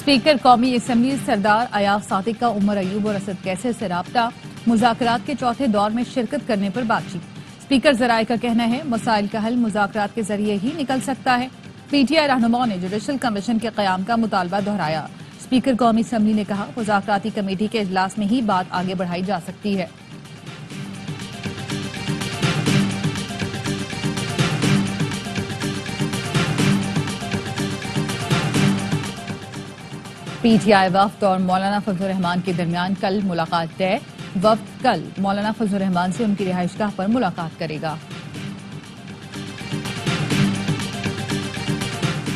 Speaker कौमी assembly सरदार अयाज सादिक का उमर अयूब और असद कैसर से राब्ता, मुज़ाकरात के चौथे दौर में शिरकत करने पर बातचीत। स्पीकर ज़राए का कहना है मसाइल का हल मुज़ाकरात के जरिए ही निकल सकता है। पीटीआई रहनुमाओं ने जुडिशल कमीशन के क़याम का मुतालबा दोहराया। स्पीकर कौमी असम्बली ने कहा मुज़ाकराती कमेटी के इजलास में ही बात आगे बढ़ाई जा सकती है। पीटीआई वफ्द और मौलाना फजलुर रहमान के दरमियान कल मुलाकात तय। वफ्द कल मौलाना फजलुर रहमान से उनकी रिहाइशगाह पर मुलाकात करेगा।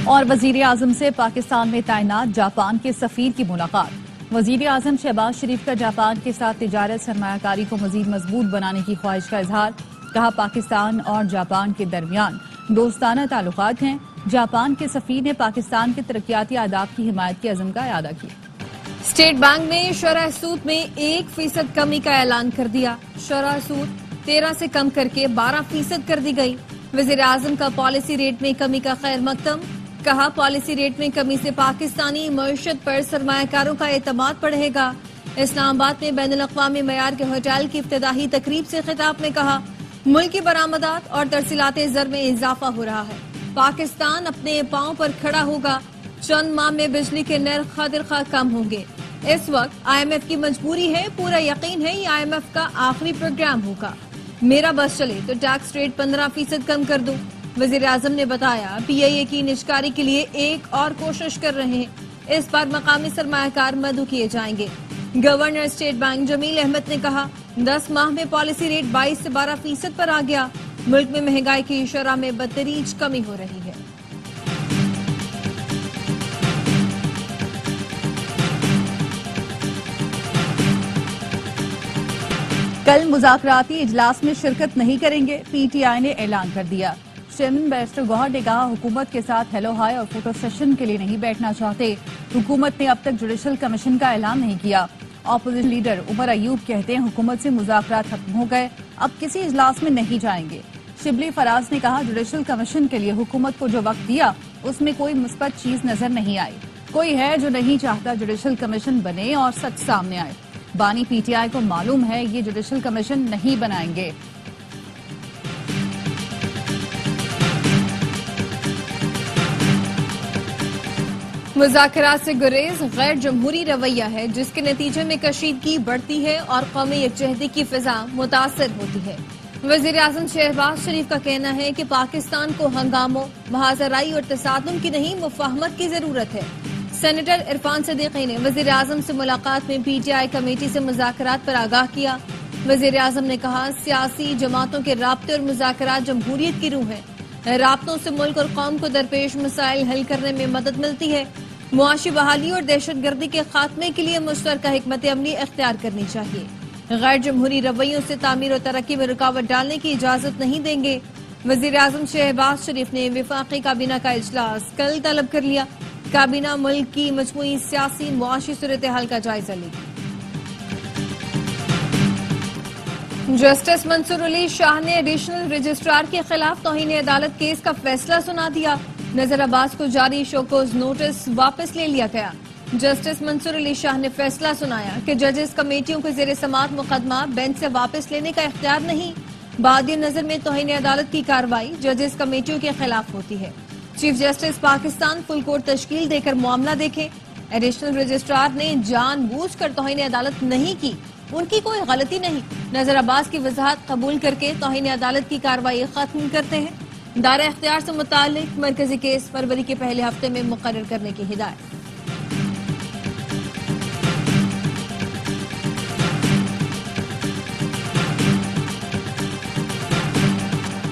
और वजीर आजम से पाकिस्तान में तैनात जापान के सफीर की मुलाकात। वजीर आजम शहबाज शरीफ का जापान के साथ तिजारत सरमायाकारी को मजीद मजबूत बनाने की ख्वाहिश का इजहार। कहा पाकिस्तान और जापान के दरमियान दोस्ताना ताल्लुकात हैं। जापान के सफीर ने पाकिस्तान के तरक्याती आदाब की हिमायत के अज़म का इरादा किया। स्टेट बैंक ने शरह सूद में 1% कमी का ऐलान कर दिया। शरह सूद 13 से कम करके 12% कर दी गई। वज़ीर आज़म का पॉलिसी रेट में कमी का खैर मकदम। कहा पॉलिसी रेट में कमी से पाकिस्तानी मईशत पर सरमायाकारों का एतमाद बढ़ेगा। इस्लामाबाद में बैनुल-अक़वामी मयार के होटल की इफ्तिताही तकरीब से खिताब में कहा मुल्क की बरामदात और तरसीलाते ज़र में इजाफा हो रहा है। पाकिस्तान अपने पांव पर खड़ा होगा। चंद माह में बिजली के नर्ख खातिर कम होंगे। इस वक्त IMF की मजबूरी है। पूरा यकीन है ये IMF का आखिरी प्रोग्राम होगा। मेरा बस चले तो टैक्स रेट 15% कम कर दूं। वजीर आजम ने बताया PIA की निजकारी के लिए एक और कोशिश कर रहे हैं। इस बार मकामी सरमायाकार मदऊ किए जाएंगे। Governor State Bank Jameel Ahmed ने कहा 10 माह में पॉलिसी रेट 22 से 12% पर आ गया। मुल्क में महंगाई की शरह में बदतरीज कमी हो रही है। कल मुज़ाकराती इजलास में शिरकत नहीं करेंगे, PTI ने ऐलान कर दिया। चेयरमैन बैरिस्टर गौहर ने कहा हुकूमत के साथ हेलो हाय और फोटो सेशन के लिए नहीं बैठना चाहते। हुकूमत ने अब तक जुडिशल कमीशन का ऐलान नहीं किया। ऑपोजिशन लीडर उमर अयूब कहते हैं हुकूमत से मुज़ाकरात खत्म हो गए, अब किसी इजलास में नहीं जाएंगे। शिबली फराज ने कहा जुडिशल कमीशन के लिए हुकूमत को जो वक्त दिया उसमें कोई मुस्बत चीज नजर नहीं आई। कोई है जो नहीं चाहता जुडिशल कमीशन बने और सच सामने आए। बानी PTI को मालूम है ये जुडिशल कमीशन नहीं बनाएंगे। मुज़ाकरात से गुरेज गैर जमहूरी रवैया है जिसके नतीजे में कशीदगी बढ़ती है और कौमी यकजहती की फिजा मुतासर होती है। वज़ीर आज़म शहबाज शरीफ का कहना है कि पाकिस्तान को हंगामों, महाजराई और तसादुम की नहीं मुफाहमत की जरूरत है। सेनेटर इरफान सदीकी ने वज़ीर आज़म से मुलाकात में PTI कमेटी से मुज़ाकरात पर आगाह किया। वज़ीर आज़म ने कहा सियासी जमातों के राब्ते और मुज़ाकरात जमहूरियत की रूह है। राब्तों से मुल्क और कौम को दरपेश मसाइल हल करने में मदद मिलती है। मुआशी बहाली और दहशत गर्दी के खात्मे के लिए मुश्तरका हिकमत अमली इख्तियार करनी चाहिए। गैर जमहूरी रवैयों से तामीर और तरक्की में रुकावट डालने की इजाजत नहीं देंगे। वज़ीर आज़म शहबाज शरीफ ने वफाकी काबीना का इजलास कल तलब कर लिया। काबीना मुल्क की मजमूई सियासी मुआशी सूरत हाल का जायजा लेगी। जस्टिस मंसूर अली शाह ने एडिशनल रजिस्ट्रार के खिलाफ तौहीन अदालत केस का फैसला सुना दिया। नजर अब्बास को जारी शोकोज नोटिस वापस ले लिया गया। जस्टिस मंसूर अली शाह ने फैसला सुनाया कि जजेस कमेटियों को ज़ेरे समाअत मुकदमा बेंच से वापस लेने का इख्तियार नहीं। बादी नजर में तौहीन अदालत की कार्रवाई जजेस कमेटियों के खिलाफ होती है। Chief justice Pakistan full court तश्कील देकर मामला देखे। एडिशनल रजिस्ट्रार ने जानबूझकर तौहीन अदालत नहीं की, उनकी कोई गलती नहीं। नजर अब्बास की वजाहत कबूल करके तौहीन अदालत की कार्रवाई खत्म करते हैं। दायरा इख्तियार से मुतालिक मरकजी केस फरवरी के पहले हफ्ते में मुकर्रर करने की हिदायत।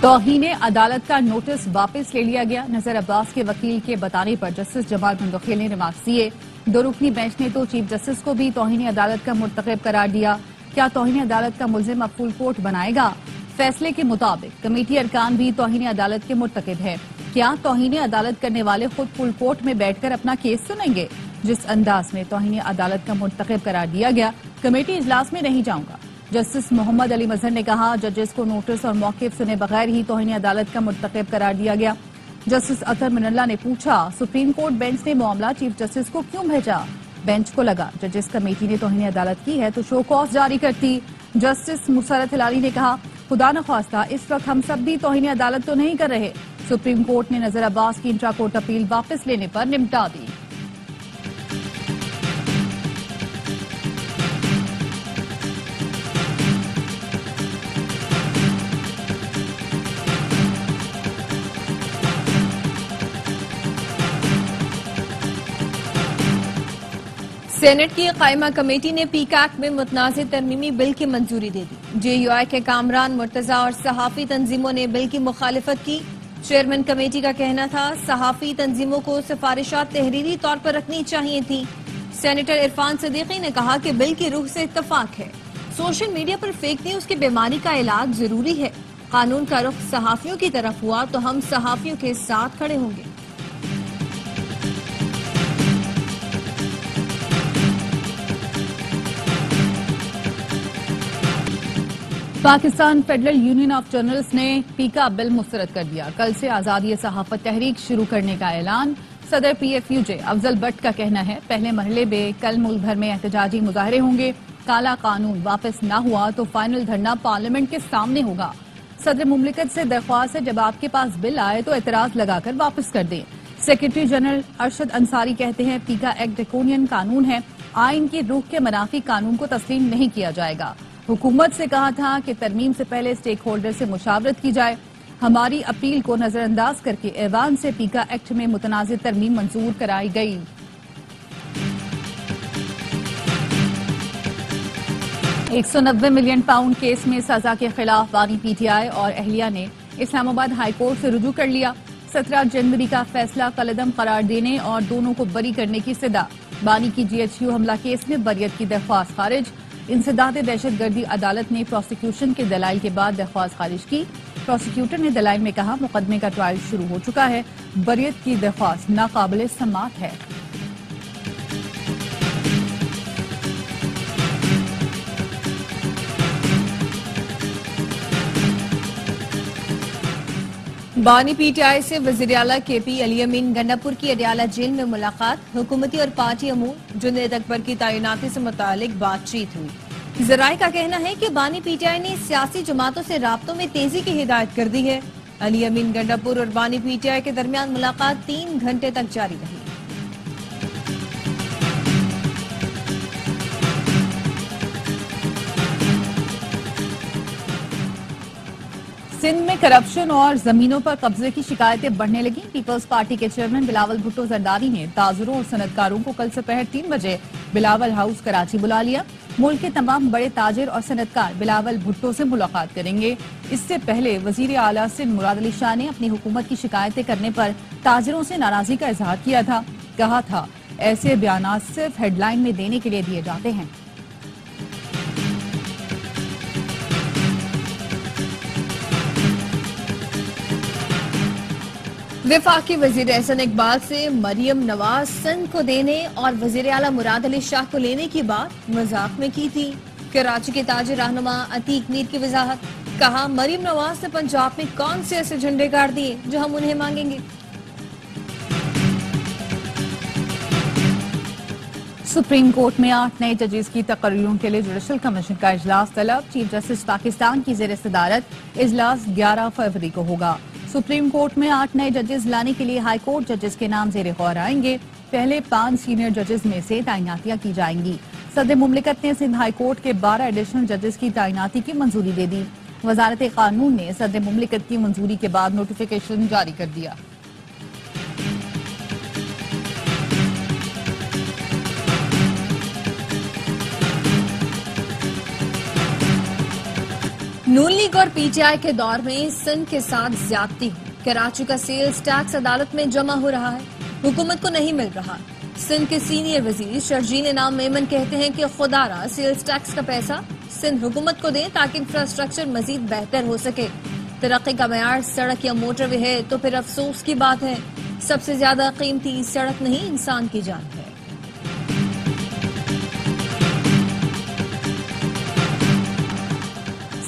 तौहीन अदालत का नोटिस वापस ले लिया गया। नजर अब्बास के वकील के बताने पर जस्टिस जमाल मंदोखिल ने रिमार्क्स दिए। दो रुकनी बेंच ने तो चीफ जस्टिस को भी तौहीन अदालत का मुर्तकब करार दिया। क्या तौहीन अदालत का मुल्जिम अब फुल कोर्ट बनाएगा? फैसले के मुताबिक कमेटी अरकान भी तौहीन अदालत के मुर्तकब है। क्या तौहीन अदालत करने वाले खुद फुल कोर्ट में बैठकर अपना केस सुनेंगे? जिस अंदाज में तौहीन अदालत का मुर्तकब करार दिया गया, कमेटी इजलास में नहीं जाऊंगा। जस्टिस मोहम्मद अली मजहर ने कहा जजेस को नोटिस और मौक़िफ़ सुने बगैर ही तौहीन अदालत का मुर्तकब करार दिया गया। जस्टिस अतर मिनल्ला ने पूछा, सुप्रीम कोर्ट बेंच ने मामला चीफ जस्टिस को क्यों भेजा? बेंच को लगा जजेस कमेटी ने तौहीन अदालत की है तो शो कॉज जारी करती। जस्टिस मुसरत हिलाली ने कहा, खुदा न ख्वास्ता इस वक्त हम सब भी तौहीन अदालत तो नहीं कर रहे। सुप्रीम कोर्ट ने नजर अब्बास की इंट्रा कोर्ट अपील वापस लेने पर निपटा दी। सेनेट की कायमा कमेटी ने पीक एक्ट में मुतनाज़ तरमीमी बिल की मंजूरी दे दी। जेयूआई के कामरान, मुर्तजा और सहाफ़ी तंजीमों ने बिल की मुखालिफत की। चेयरमैन कमेटी का कहना था, सहाफ़ी तंजीमों को सिफारिशात तहरीरी तौर पर रखनी चाहिए थी। सेनेटर इरफान सिद्दीकी ने कहा कि बिल की रूह से इत्तफाक है। सोशल मीडिया पर फेक न्यूज की बीमारी का इलाज जरूरी है। कानून का रुख सहाफ़ियों की तरफ हुआ तो हम सहाफ़ियों के साथ खड़े होंगे। Pakistan federal union of journalist ने पीका बिल मुस्तरद कर दिया। कल से आजादी सहाफत तहरीक शुरू करने का ऐलान। सदर PFUJ अफजल भट्ट का कहना है, पहले मरहले में कल मुल्क भर में एहतजाजी मुजाहरे होंगे। काला कानून वापस न हुआ तो फाइनल धरना पार्लियामेंट के सामने होगा। सदर मुमलिकत से दरख्वास्त है, जब आपके पास बिल आए तो एतराज लगाकर वापस कर दें। सेक्रेटरी जनरल अरशद अंसारी कहते हैं, पीका एक्ट ड्रैकोनियन कानून है, आइन की रूह के मुनाफिक कानून को तस्लीम नहीं किया जाएगा। हुकूमत से कहा था कि तरमीम से पहले स्टेक होल्डर से मुशावरत की जाए। हमारी अपील को नजरअंदाज करके ऐवान से पीका एक्ट में मुतनाज़ तरमीम मंजूर कराई गई। £190 मिलियन केस में सजा के खिलाफ बानी PTI और अहलिया ने इस्लामाबाद हाई कोर्ट से रुजू कर लिया। 17 जनवरी का फैसला कलअदम करार देने और दोनों को बरी करने की सदा। बानी की GHU हमला केस में बरियत की दरख्वास्त खारिज। इंसदाद दहशतगर्दी अदालत ने प्रोसिक्यूशन के दलाइल के बाद दरख्वास्त खारिज की। प्रोसिक्यूटर ने दलाइल में कहा, मुकदमे का ट्रायल शुरू हो चुका है, बरियत की दरख्वास्त नाकाबिले समात है। बानी PTI से वज़ीर आला KP अली अमीन गंडापुर की अडयाला जेल में मुलाकात। हुकूमती और पार्टी अमूर जुनैद अकबर की तैनाती से मुतालिक बातचीत हुई। ज़राए का कहना है कि बानी PTI ने सियासी जमातों से राब्तों में तेजी की हिदायत कर दी है। अली अमीन गंडापुर और बानी PTI के दरमियान मुलाकात 3 घंटे तक जारी रही। सिंध में करप्शन और जमीनों पर कब्जे की शिकायतें बढ़ने लगी। पीपल्स पार्टी के चेयरमैन बिलावल भुट्टो जरदारी ने ताजरों और सनतकारों को कल दोपहर 3 बजे बिलावल हाउस कराची बुला लिया। मुल्क के तमाम बड़े ताजिर और सनतकार बिलावल भुट्टो से मुलाकात करेंगे। इससे पहले वजीर आला सिंध मुराद अली शाह ने अपनी हुकूमत की शिकायतें करने पर ताजिरों से नाराजगी का इजहार किया था। कहा था, ऐसे बयानात सिर्फ हेडलाइन में देने के लिए दिए जाते हैं। वफाकी वजीर एहसन इकबाल से मरियम नवाज सिंध को देने और वजीर आला मुराद अली शाह को लेने की बात मजाक में की थी। कराची के ताजिर रहनुमा अतीक मीर की वजाहत। कहा, मरियम नवाज ने पंजाब में कौन से ऐसे झंडे गाड़ दिए जो हम उन्हें मांगेंगे। सुप्रीम कोर्ट में 8 नए जजेस की तकरीरों के लिए जुडिशल कमीशन का इजलास तलब। चीफ जस्टिस पाकिस्तान की जेर सदारत इजलास 11 फरवरी को होगा। सुप्रीम कोर्ट में 8 नए जजेस लाने के लिए हाई कोर्ट जजेस के नाम जेर गौर आएंगे। पहले 5 सीनियर जजेस में से तैनातियां की जाएंगी। सदर मुमलिकत ने सिंध हाई कोर्ट के 12 एडिशनल जजेस की तैनाती की मंजूरी दे दी। वजारत कानून ने सदर मुमलिकत की मंजूरी के बाद नोटिफिकेशन जारी कर दिया। नून लीग और PTI के दौर में सिंध के साथ ज्यादती हुई। कराची का सेल्स टैक्स अदालत में जमा हो रहा है, हुकूमत को नहीं मिल रहा। सिंध के सीनियर वजीर शर्जीन इनाम मेमन कहते हैं कि खुदारा सेल्स टैक्स का पैसा सिंध हुकूमत को दें ताकि इंफ्रास्ट्रक्चर मजीद बेहतर हो सके। तरक्की का मयार सड़क या मोटरवे है तो फिर अफसोस की बात है। सबसे ज्यादा कीमती सड़क नहीं, इंसान की जान है।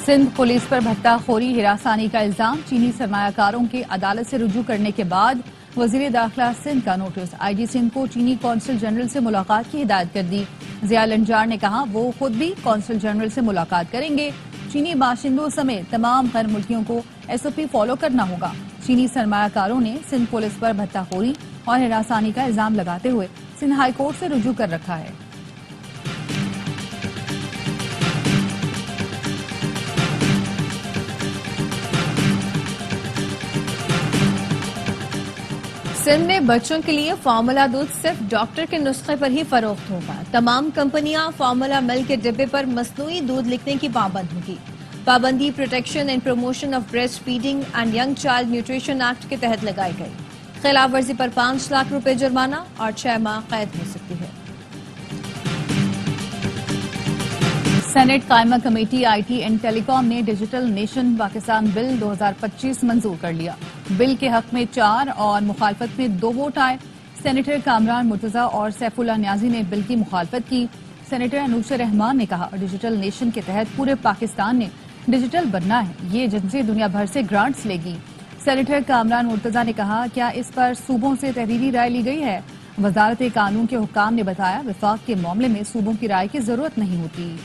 سندھ پولیس پر بھتہ خوری ہراسانی کا الزام، چینی سرمایہ کاروں کے عدالت سے رجوع کرنے کے بعد وزیر داخلہ سندھ کا نوٹس، آئی جی سندھ کو چینی قونصل جنرل سے ملاقات کی ہدایت کر دی۔ ضیاء لنجار نے کہا وہ خود بھی قونصل جنرل سے ملاقات کریں گے۔ چینی باشندوں سمیت تمام غیر ملکیوں کو ایس او پی فالو کرنا ہوگا۔ چینی سرمایہ کاروں نے سندھ پولیس پر بھتہ خوری اور ہراسانی کا الزام لگاتے ہوئے سندھ ہائی کورٹ سے رجوع کر رکھا ہے۔ سندھ میں بچوں کے لیے فارمولا دودھ صرف ڈاکٹر کے نسخے پر ہی فروخت ہوگا۔ تمام کمپنیاں فارمولا ملک کے ڈبے پر مصنوعی دودھ لکھنے کی پابند ہوگی۔ پابندی protection and promotion of breast feeding and young child nutrition act کے تحت لگائی گئی۔ خلاف ورزی پر 5 لاکھ روپے جرمانہ اور 6 ماہ قید ہو سکتی ہے۔ سینٹ قائمہ کمیٹی آئی ٹی اینڈ ٹیلی کام نے ڈیجیٹل نیشن پاکستان بل 2025 منظور کر لیا۔ بل کے حق میں 4 اور مخالفت میں 2 ووٹ آئے۔ سینیٹر کامران مرتضی اور سیف اللہ نیازی نے بل کی مخالفت کی۔ سینیٹر انوشا رحمان نے کہا ڈیجیٹل نیشن کے تحت پورے پاکستان نے ڈیجیٹل بننا ہے، یہ ایجنسی دنیا بھر سے گرانٹس لے گی۔ سینیٹر کامران مرتضی نے کہا کیا اس پر صوبوں سے تحریری رائے لی گئی ہے؟ وزارت قانون کے حکام نے بتایا وفاق کے معاملے میں صوبوں کی رائے کی ضرورت نہیں ہوتی۔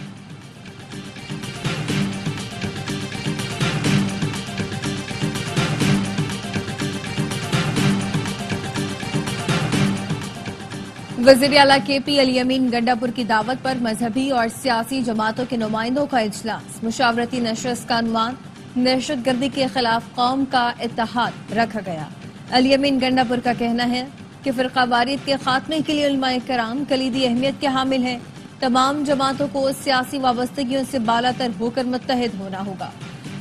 وزیر اعلیٰ کے پی الیمین گنڈاپور کی دعوت پر مذہبی اور سیاسی جماعتوں کے نمائندوں کا اجلاس، مشاورتی نشست کا عنوان دہشت گردی کے خلاف قوم کا اتحاد رکھا گیا۔ الیمین گنڈاپور کا کہنا ہے کہ فرقہ واریت کے خاتمے کے لیے علماء کرام کلیدی اہمیت کے حامل ہیں۔ تمام جماعتوں کو سیاسی وابستگیوں سے بالاتر ہو کر متحد ہونا ہوگا۔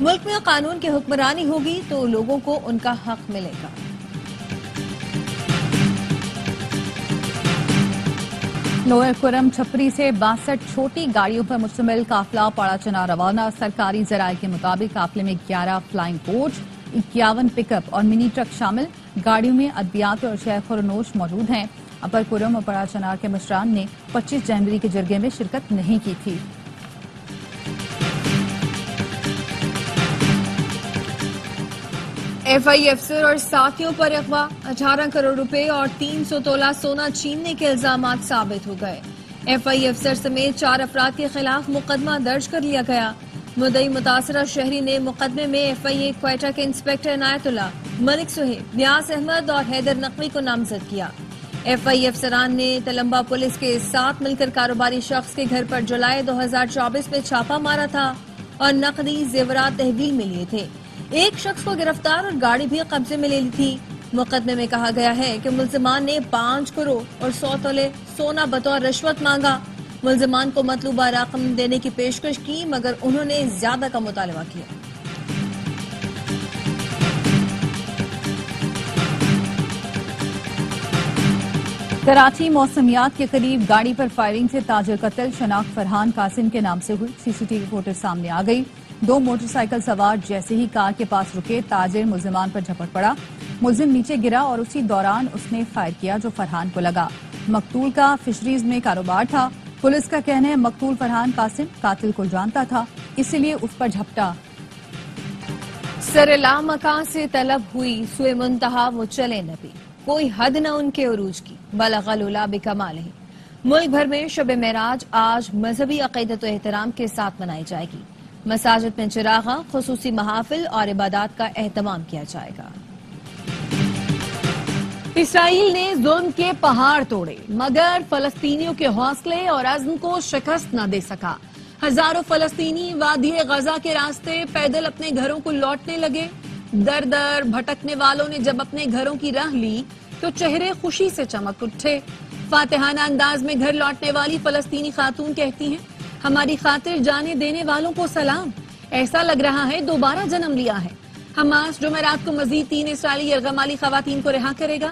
ملک میں قانون کی حکمرانی ہوگی تو لوگوں کو ان کا حق ملے گا۔ لوئر کرم چھپری سے 62 چھوٹی گاڑیوں پر مشتمل قافلہ پاڑا چنا روانہ۔ سرکاری ذرائع کے مطابق قافلے میں 11 فلائنگ کوچ، 51 پک اپ اور منی ٹرک شامل۔ گاڑیوں میں ادویات اور شیخ خورنوش موجود ہیں۔ اپر کرم اور پاڑا چنار کے مشران نے 25 جنوری کے جرگے میں شرکت نہیں کی تھی۔ ایف آئی افسر اور ساتھیوں پر اغوا، 18 کروڑ روپے اور 300 تولہ سونا چھیننے کے الزامات ثابت ہو گئے۔ ایف آئی افسر سمیت 4 افراد کے خلاف مقدمہ درج کر لیا گیا۔ مدعی متاثرہ شہری نے مقدمے میں ایف آئی اے کوئٹہ کے انسپکٹر عنایت اللہ، ملک سہیب، نیاز احمد اور حیدر نقوی کو نامزد کیا۔ ایف آئی افسران نے تلمبہ پولیس کے ساتھ مل کر کاروباری شخص کے گھر پر جولائی 2024 میں چھاپہ مارا تھا اور نقدی زیورات تحویل میں لیے تھے۔ ایک شخص کو گرفتار اور گاڑی بھی قبضے میں لے لی تھی۔ مقدمے میں کہا گیا ہے کہ ملزمان نے 5 کروڑ اور 100 تولے سونا بطور رشوت مانگا۔ ملزمان کو مطلوبہ رقم دینے کی پیشکش کی مگر انہوں نے زیادہ کا مطالبہ کیا۔ کراچی موسمیات کے قریب گاڑی پر فائرنگ سے تاجر قتل، شناخت فرحان قاسم کے نام سے ہوئی۔ سی سی ٹی وی فوٹیج سامنے آ گئی۔ 2 موٹر سائیکل سوار جیسے ہی کار کے پاس رکے، تاجر ملزمان پر جھپٹ پڑا۔ ملزم نیچے گرا اور اسی دوران اس نے فائر کیا جو فرحان کو لگا۔ مقتول کا فشریز میں کاروبار تھا۔ پولیس کا کہنا ہے مقتول فرحان قاسم قاتل کو جانتا تھا، اسی لیے اس پر جھپٹا۔ سر لامکاں سے طلب ہوئی سوئے منتہا وہ چلے نبی، کوئی حد نہ ان کے عروج کی، بلغ العلا بکمالہ۔ ملک بھر میں شب معراج آج مذہبی عقیدت و احترام کے ساتھ منائی جائے گی۔ مساجد میں چراغاں، خصوصی محافل اور عبادات کا اہتمام کیا جائے گا۔ اسرائیل نے ظلم کے پہاڑ توڑے مگر فلسطینیوں کے حوصلے اور عزم کو شکست نہ دے سکا۔ ہزاروں فلسطینی وادی غزہ کے راستے پیدل اپنے گھروں کو لوٹنے لگے۔ در در بھٹکنے والوں نے جب اپنے گھروں کی راہ لی تو چہرے خوشی سے چمک اٹھے۔ فاتحانہ انداز میں گھر لوٹنے والی فلسطینی خاتون کہتی ہیں ہماری خاطر جانے دینے والوں کو سلام، ایسا لگ رہا ہے دوبارہ جنم لیا ہے۔ حماس جمعرات کو مزید 3 اسرائیلی یرغمالی خواتین کو رہا کرے گا،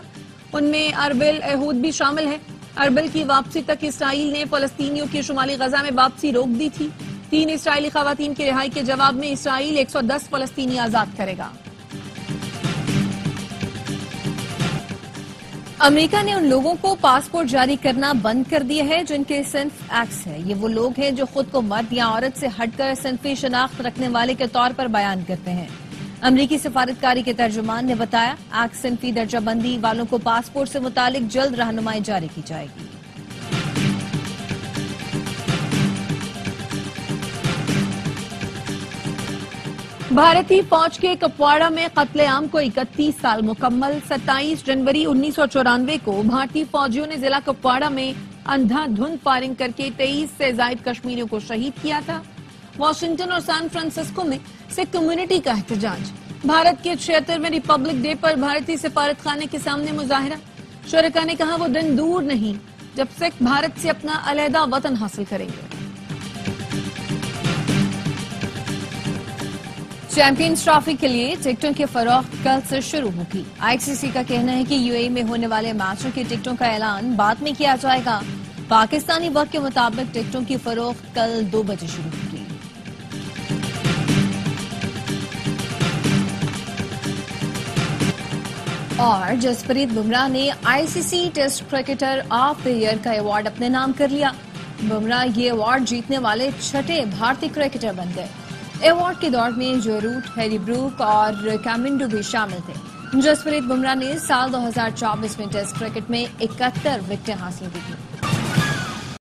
ان میں اربل احود بھی شامل ہے۔ اربل کی واپسی تک اسرائیل نے فلسطینیوں کی شمالی غزہ میں واپسی روک دی تھی۔ 3 اسرائیلی خواتین کی رہائی کے جواب میں اسرائیل 110 فلسطینی آزاد کرے گا۔ امریکہ نے ان لوگوں کو پاسپورٹ جاری کرنا بند کر دیا ہے جن کے صنف ایکس ہے. یہ وہ لوگ ہیں جو خود کو مرد یا عورت سے ہٹ کر صنفی شناخت رکھنے والے کے طور پر بیان کرتے ہیں. امریکی سفارتکاری کے ترجمان نے بتایا ایکس صنفی درجہ بندی والوں کو پاسپورٹ سے متعلق جلد رہنمائی جاری کی جائے گی. بھارتی فوج کے کپواڑہ میں قتل عام کو 31 سال مکمل. 27 جنوری 1994 کو بھارتی فوجیوں نے ضلع کپواڑہ میں اندھا دھند فائرنگ کر کے 23 سے زائد کشمیریوں کو شہید کیا تھا. واشنگٹن اور سان فرانسسکو میں سکھ کمیونٹی کا احتجاج. بھارت کے 76ویں ریپبلک ڈے پر بھارتی سفارت خانے کے سامنے مظاہرہ. شرکاء نے کہا وہ دن دور نہیں جب سکھ بھارت سے اپنا علیحدہ وطن حاصل کریں گے. چیمپئنز ٹرافی کے لیے ٹکٹوں کی فروخت کل سے شروع ہوگی. آئی سی سی کا کہنا ہے کہ یو اے میں ہونے والے میچوں کی ٹکٹوں کا اعلان بعد میں کیا جائے گا. پاکستانی وقت کے مطابق ٹکٹوں کی فروخت کل 2 بجے شروع ہوگی. اور جسپریت بمراہ نے I C C test cricketer of the year کا ایوارڈ اپنے نام کر لیا. بمراہ یہ ایوارڈ جیتنے والے 6 بھارتی کرکٹر بن گئے. ایوارڈ کی دوڑ میں جو روٹ، ہیری بروک اور کیمنڈو بھی شامل تھے. جسپریت بمراہ نے سال 2024 میں ٹیسٹ کرکٹ میں 71 وکٹیں حاصل کی تھیں.